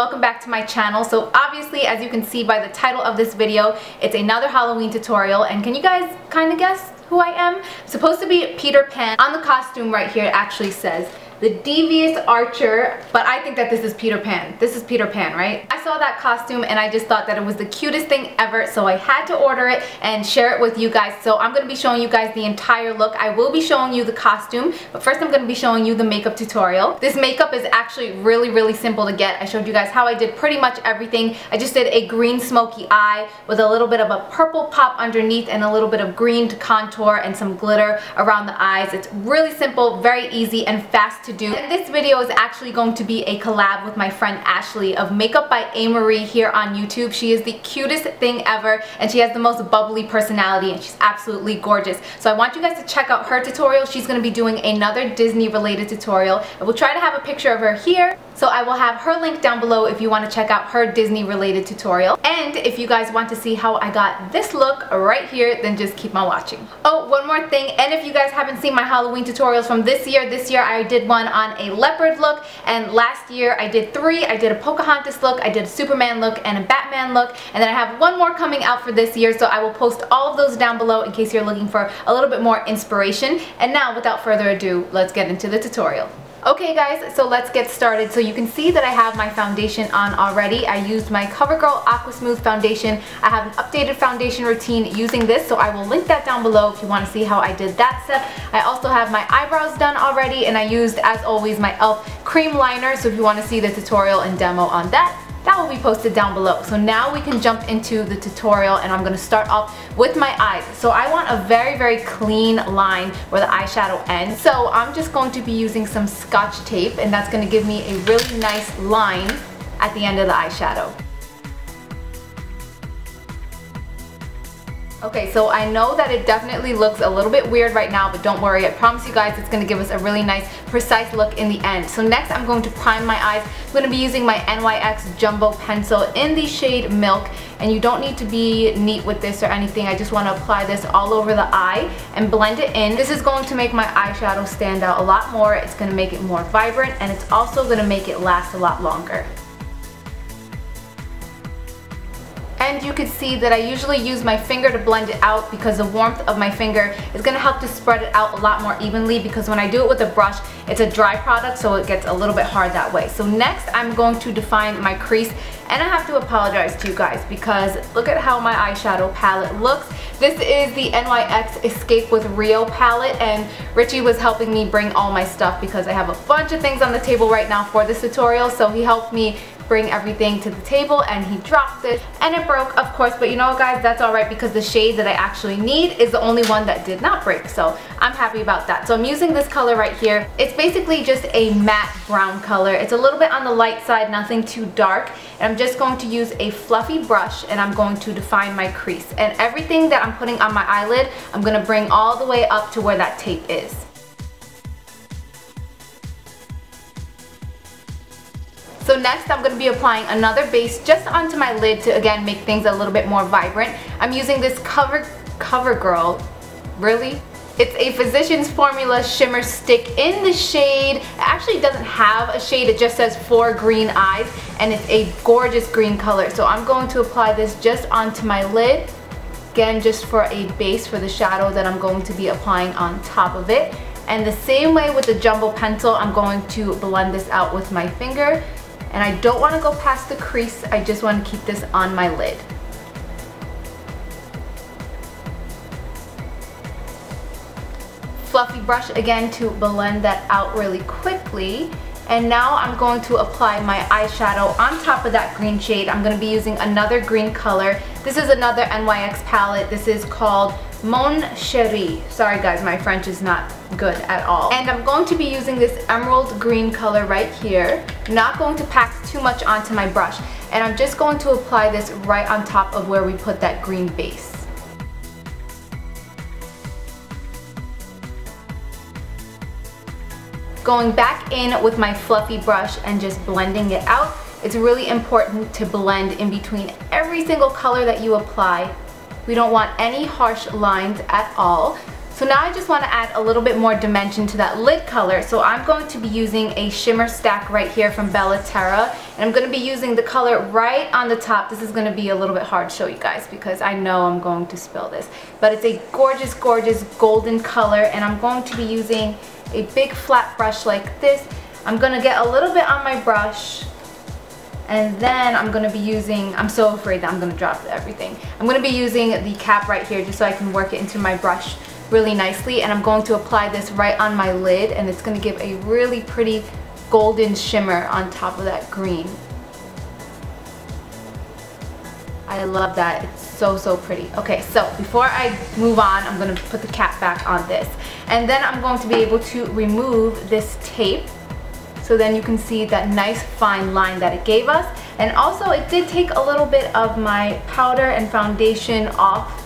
welcome back to my channel. So obviously, as you can see by the title of this video, it's another Halloween tutorial. And can you guys kind of guess who I am? I'm supposed to be Peter Pan. On the costume right here, it actually says the Devious Archer, but I think that this is Peter Pan. This is Peter Pan, right? I saw that costume and I just thought that it was the cutest thing ever, so I had to order it and share it with you guys. So I'm going to be showing you guys the entire look. I will be showing you the costume, but first I'm going to be showing you the makeup tutorial. This makeup is actually really simple to get. I showed you guys how I did pretty much everything. I just did a green smoky eye with a little bit of a purple pop underneath and a little bit of green to contour and some glitter around the eyes. It's really simple, very easy, and fast to do. And this video is actually going to be a collab with my friend Ashley of Makeup by A. Marie here on YouTube. She is the cutest thing ever and she has the most bubbly personality and she's absolutely gorgeous. So I want you guys to check out her tutorial. She's going to be doing another Disney related tutorial. I will try to have a picture of her here. So I will have her link down below if you want to check out her Disney related tutorial. And if you guys want to see how I got this look right here, then just keep on watching. Oh, one more thing, and if you guys haven't seen my Halloween tutorials from this year I did one on a leopard look, and last year I did three. I did a Pocahontas look, I did a Superman look, and a Batman look, and then I have one more coming out for this year, so I will post all of those down below in case you're looking for a little bit more inspiration. And now, without further ado, let's get into the tutorial. Okay guys, so let's get started. So you can see that I have my foundation on already. I used my CoverGirl Aqua Smooth foundation. I have an updated foundation routine using this, so I will link that down below if you want to see how I did that step. I also have my eyebrows done already, and I used, as always, my e.l.f. cream liner, so if you want to see the tutorial and demo on that, that will be posted down below. So now we can jump into the tutorial, and I'm going to start off with my eyes. So I want a very clean line where the eyeshadow ends. So I'm just going to be using some Scotch tape, and that's going to give me a really nice line at the end of the eyeshadow. Okay, so I know that it definitely looks a little bit weird right now, but don't worry, I promise you guys it's going to give us a really nice, precise look in the end. So next I'm going to prime my eyes. I'm going to be using my NYX Jumbo Pencil in the shade Milk, and you don't need to be neat with this or anything. I just want to apply this all over the eye and blend it in. This is going to make my eyeshadow stand out a lot more. It's going to make it more vibrant, and it's also going to make it last a lot longer. And you can see that I usually use my finger to blend it out because the warmth of my finger is going to help to spread it out a lot more evenly, because when I do it with a brush, it's a dry product, so it gets a little bit hard that way. So next I'm going to define my crease, and I have to apologize to you guys because look at how my eyeshadow palette looks. This is the NYX Escape with Rio palette, and Richie was helping me bring all my stuff because I have a bunch of things on the table right now for this tutorial, so he helped me bring everything to the table, and he dropped it and it broke, of course, but you know what guys, that's alright because the shade that I actually need is the only one that did not break, so I'm happy about that. So I'm using this color right here. It's basically just a matte brown color. It's a little bit on the light side, nothing too dark, and I'm just going to use a fluffy brush and I'm going to define my crease, and everything that I'm putting on my eyelid I'm going to bring all the way up to where that tape is. So next I'm going to be applying another base just onto my lid to again make things a little bit more vibrant. I'm using this CoverGirl, really? It's a Physicians Formula Shimmer Stick in the shade. It actually doesn't have a shade, it just says 4 green eyes, and it's a gorgeous green color. So I'm going to apply this just onto my lid, again just for a base for the shadow that I'm going to be applying on top of it. And the same way with the Jumbo Pencil, I'm going to blend this out with my finger. And I don't want to go past the crease, I just want to keep this on my lid. Fluffy brush again to blend that out really quickly. And now I'm going to apply my eyeshadow on top of that green shade. I'm going to be using another green color. This is another NYX palette. This is called Mon Chéri. Sorry guys, my French is not good at all. And I'm going to be using this emerald green color right here. Not going to pack too much onto my brush. And I'm just going to apply this right on top of where we put that green base. Going back in with my fluffy brush and just blending it out. It's really important to blend in between every single color that you apply. We don't want any harsh lines at all. So now I just want to add a little bit more dimension to that lid color. So I'm going to be using a shimmer stack right here from Bella Terra. And I'm going to be using the color right on the top. This is going to be a little bit hard to show you guys because I know I'm going to spill this. But it's a gorgeous, gorgeous golden color, and I'm going to be using a big flat brush like this. I'm going to get a little bit on my brush, and then I'm going to be using, I'm so afraid that I'm going to drop everything. I'm going to be using the cap right here just so I can work it into my brush really nicely, and I'm going to apply this right on my lid, and it's going to give a really pretty golden shimmer on top of that green. I love that. It's so, so pretty. Okay, so before I move on, I'm going to put the cap back on this, and then I'm going to be able to remove this tape so then you can see that nice fine line that it gave us. And also it did take a little bit of my powder and foundation off.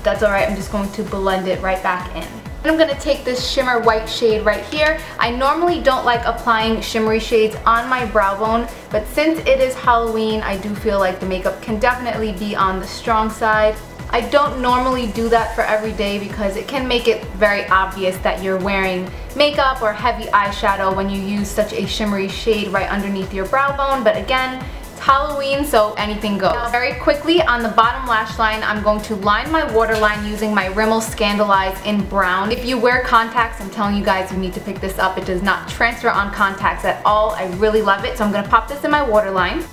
That's alright, I'm just going to blend it right back in. And I'm going to take this shimmer white shade right here. I normally don't like applying shimmery shades on my brow bone, but since it is Halloween, I do feel like the makeup can definitely be on the strong side. I don't normally do that for every day because it can make it very obvious that you're wearing makeup or heavy eyeshadow when you use such a shimmery shade right underneath your brow bone, but again, Halloween, so anything goes. Now, very quickly on the bottom lash line, I'm going to line my waterline using my Rimmel Scandaleyes in brown. If you wear contacts, I'm telling you guys, you need to pick this up. It does not transfer on contacts at all. I really love it. So I'm going to pop this in my waterline.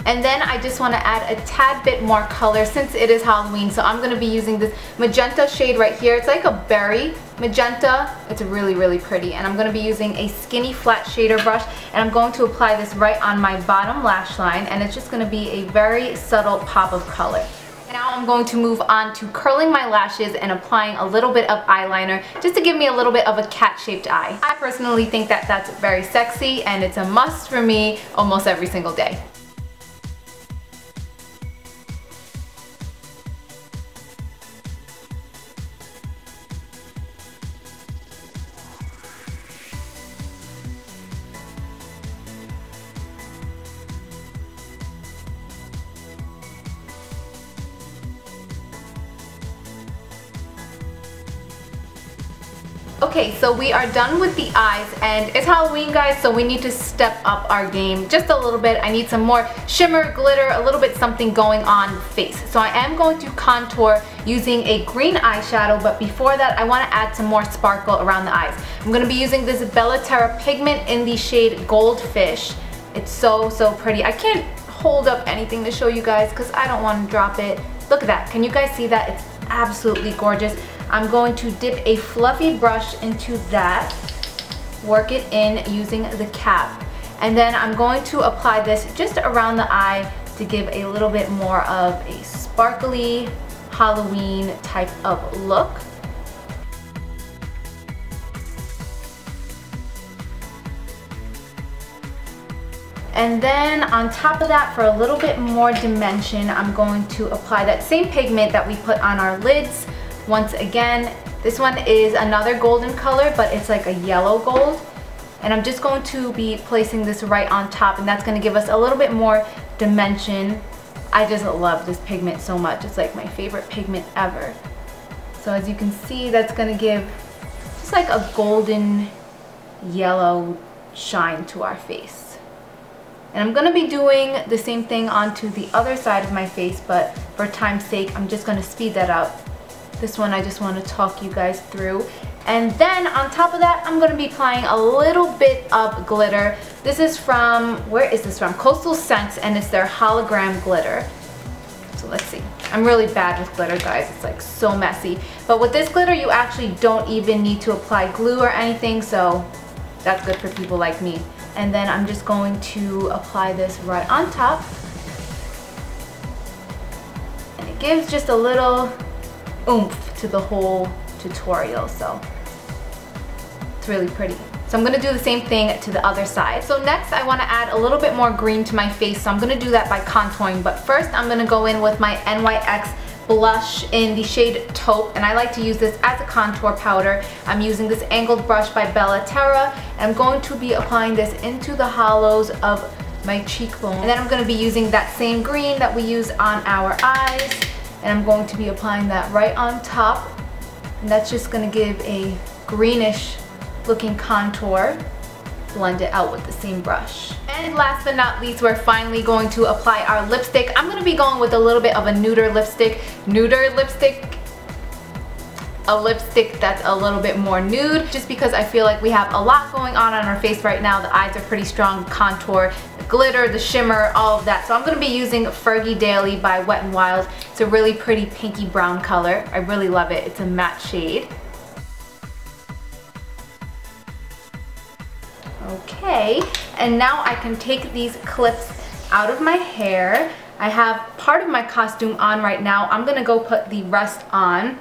And then I just want to add a tad bit more color since it is Halloween. So I'm going to be using this magenta shade right here. It's like a berry magenta. It's really, really pretty. And I'm going to be using a skinny flat shader brush. And I'm going to apply this right on my bottom lash line. And it's just going to be a very subtle pop of color. Now I'm going to move on to curling my lashes and applying a little bit of eyeliner just to give me a little bit of a cat-shaped eye. I personally think that that's very sexy and it's a must for me almost every single day. Okay, so we are done with the eyes, and it's Halloween, guys, so we need to step up our game just a little bit. I need some more shimmer, glitter, a little bit something going on face. So I am going to contour using a green eyeshadow, but before that I want to add some more sparkle around the eyes. I'm going to be using this Bella Terra pigment in the shade Goldfish. It's so, so pretty. I can't hold up anything to show you guys because I don't want to drop it. Look at that. Can you guys see that? It's absolutely gorgeous. I'm going to dip a fluffy brush into that, work it in using the cap, and then I'm going to apply this just around the eye to give a little bit more of a sparkly Halloween type of look. And then on top of that, for a little bit more dimension, I'm going to apply that same pigment that we put on our lids. Once again, this one is another golden color, but it's like a yellow gold. And I'm just going to be placing this right on top, and that's going to give us a little bit more dimension. I just love this pigment so much. It's like my favorite pigment ever. So as you can see, that's going to give just like a golden yellow shine to our face. And I'm going to be doing the same thing onto the other side of my face, but for time's sake, I'm just going to speed that up. This one I just want to talk you guys through. And then on top of that, I'm going to be applying a little bit of glitter. This is from, where is this from? Coastal Scents, and it's their hologram glitter. So let's see. I'm really bad with glitter, guys. It's like so messy. But with this glitter, you actually don't even need to apply glue or anything, so that's good for people like me. And then I'm just going to apply this right on top. And it gives just a little oomph to the whole tutorial, so it's really pretty. So I'm going to do the same thing to the other side. So next I want to add a little bit more green to my face, so I'm going to do that by contouring, but first I'm going to go in with my NYX blush in the shade Taupe, and I like to use this as a contour powder. I'm using this angled brush by Bella Terra, and I'm going to be applying this into the hollows of my cheekbone. And then I'm going to be using that same green that we use on our eyes, and I'm going to be applying that right on top, and that's just going to give a greenish looking contour. blend it out with the same brush. And last but not least, we're finally going to apply our lipstick. I'm going to be going with a little bit of a nuder lipstick. A lipstick that's a little bit more nude, just because I feel like we have a lot going on our face right now. The eyes are pretty strong, contour, the glitter, the shimmer, all of that. So I'm going to be using Fergie Daily by Wet n Wild. It's a really pretty pinky brown color. I really love it. It's a matte shade. Okay, and now I can take these clips out of my hair. I have part of my costume on right now. I'm going to go put the rest on.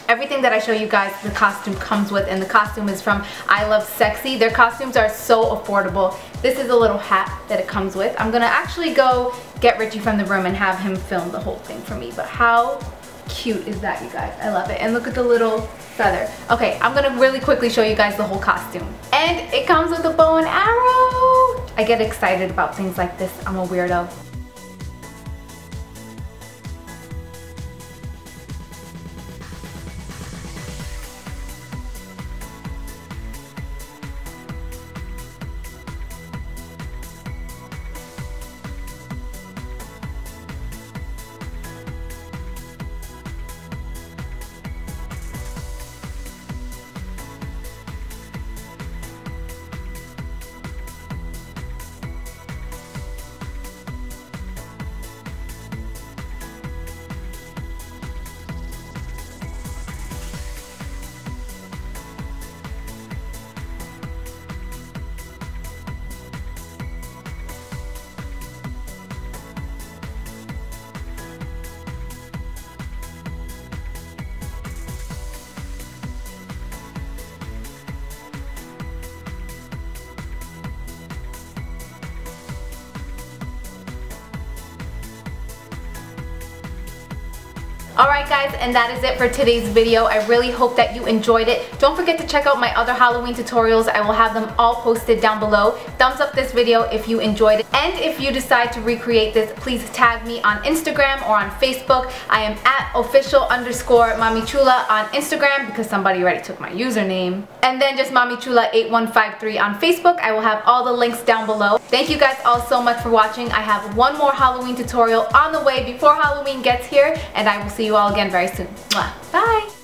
Everything that I show you guys, the costume comes with, and the costume is from I Love Sexy. Their costumes are so affordable. This is a little hat that it comes with. I'm gonna actually go get Richie from the room and have him film the whole thing for me. But how cute is that, you guys? I love it. And look at the little feather. Okay, I'm gonna really quickly show you guys the whole costume. And it comes with a bow and arrow. I get excited about things like this. I'm a weirdo. Alright guys, and that is it for today's video. I really hope that you enjoyed it. Don't forget to check out my other Halloween tutorials. I will have them all posted down below. Thumbs up this video if you enjoyed it. And if you decide to recreate this, please tag me on Instagram or on Facebook. I am at official_mamichula on Instagram because somebody already took my username. And then just mamichula8153 on Facebook. I will have all the links down below. Thank you guys all so much for watching. I have one more Halloween tutorial on the way before Halloween gets here, and I will see you all again very soon. Mwah. Bye!